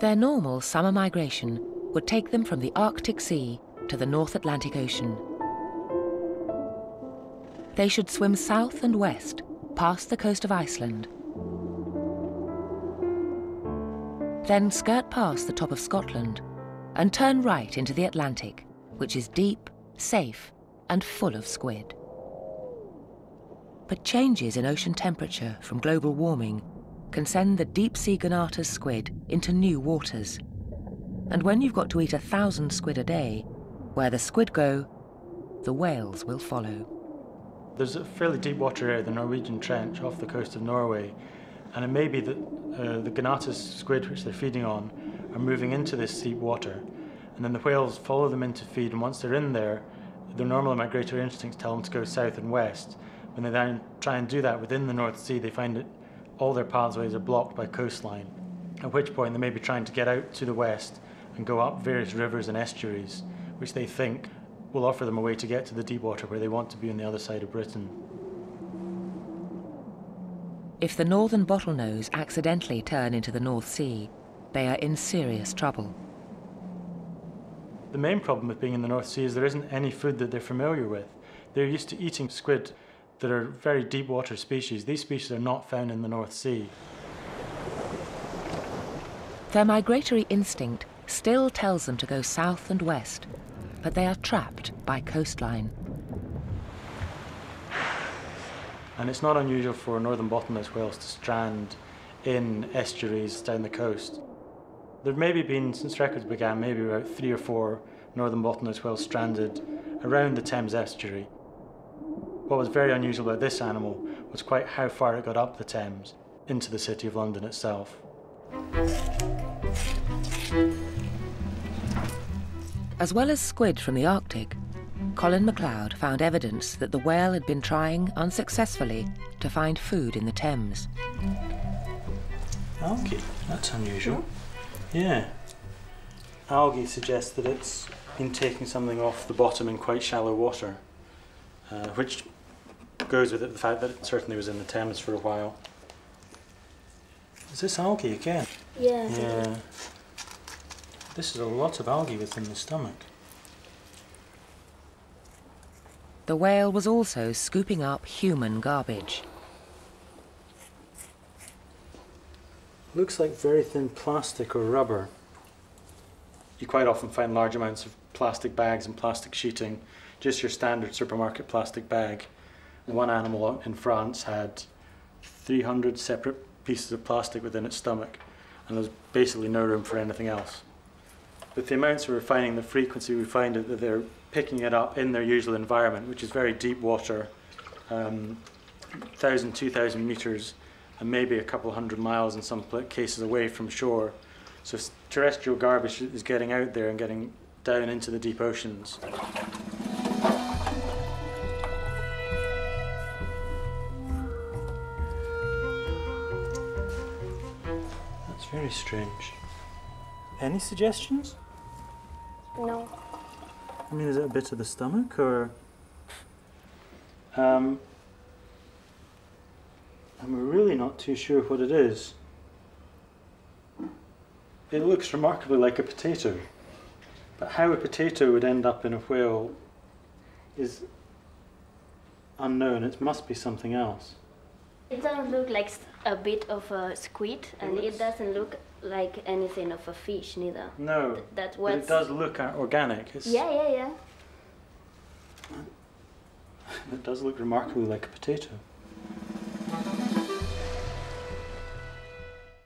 Their normal summer migration would take them from the Arctic Sea to the North Atlantic Ocean. They should swim south and west, past the coast of Iceland, then skirt past the top of Scotland and turn right into the Atlantic, which is deep, safe, and full of squid. But changes in ocean temperature from global warming can send the deep-sea Gonatas squid into new waters. And when you've got to eat 1,000 squid a day, where the squid go, the whales will follow. There's a fairly deep water area, the Norwegian Trench, off the coast of Norway, and it may be that the Gonatas squid, which they're feeding on, are moving into this deep water, and then the whales follow them in to feed, and once they're in there, their normal migratory instincts tell them to go south and west. When they then try and do that within the North Sea, they find that all their pathways are blocked by coastline, at which point they may be trying to get out to the west and go up various rivers and estuaries, which they think will offer them a way to get to the deep water where they want to be on the other side of Britain. If the northern bottlenose accidentally turn into the North Sea, they are in serious trouble. The main problem with being in the North Sea is there isn't any food that they're familiar with. They're used to eating squid that are very deep water species. These species are not found in the North Sea. Their migratory instinct still tells them to go south and west, but they are trapped by coastline. And it's not unusual for northern bottlenose whales to strand in estuaries down the coast. There have maybe been, since records began, maybe about 3 or 4 northern bottlenose whales stranded around the Thames estuary. What was very unusual about this animal was quite how far it got up the Thames into the city of London itself. As well as squid from the Arctic, Colin MacLeod found evidence that the whale had been trying unsuccessfully to find food in the Thames. Algae, that's unusual. Yeah. Algae suggests that it's been taking something off the bottom in quite shallow water, which goes with it, the fact that it certainly was in the Thames for a while. Is this algae again? Yeah. Yeah. This is a lot of algae within the stomach. The whale was also scooping up human garbage. Looks like very thin plastic or rubber. You quite often find large amounts of plastic bags and plastic sheeting, just your standard supermarket plastic bag. One animal in France had 300 separate pieces of plastic within its stomach, and there's basically no room for anything else. With the amounts we're finding, the frequency we find it that they're picking it up in their usual environment, which is very deep water, 1,000, 2,000 meters, and maybe a couple hundred miles in some cases away from shore. So terrestrial garbage is getting out there and getting down into the deep oceans. That's very strange. Any suggestions? No. I mean, is it a bit of the stomach, or? And we're really not too sure what it is. It looks remarkably like a potato, but how a potato would end up in a whale is unknown. It must be something else. It doesn't look like a bit of a squid, and it doesn't look like anything of a fish neither. No, That's but it does look organic. Yeah. It does look remarkably like a potato.